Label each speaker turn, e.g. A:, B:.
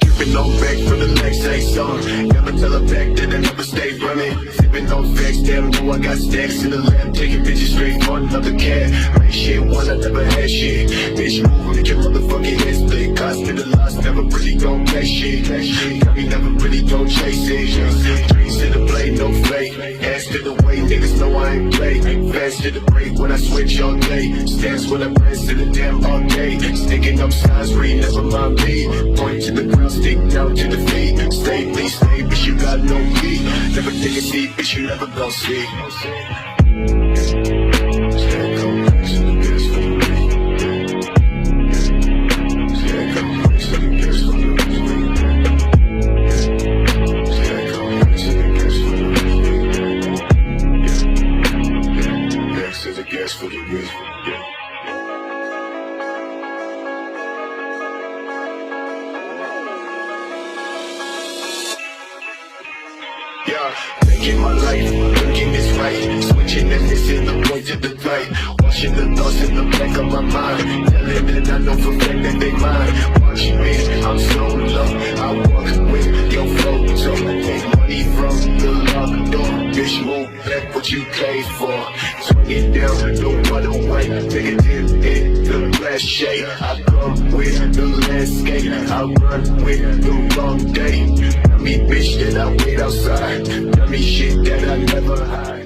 A: Dripping on back from the next say song. Never tell her back that I never stay running. Sipping on facts, damn, know I got stacks in the lab. Taking bitches straight for another cat. Make shit one, I never had shit. Bitch, move, make your motherfucking head split. Cost me the loss, never really gon' pay shit. Got me never really gon' chase it. Dreams to the play, no flake. Ass to the way, niggas know I ain't play. Fast to the break when I switch all day. Stance when I press to the damn arcade. Sticking up signs, read, never mind me. Point to the ground, stick down to the feet. Stay, please stay, bitch, you got no key. Never take a seat, bitch, you never gon' see. Yeah, thinking my life, thinking it's right. Switching and missing the point to the right. Washing the thoughts in the back of my mind. Telling that I know for a fact that they mine. Watching me, I'm so low. I walk with your photo. Take money from the locked door. Bitch, move back what you paid for. Swing it down, no water white. Take a dip in the glass shade. I come with the landscape. I run with the wrong day. Me bitch that I wait outside. Tell me shit that I never hide.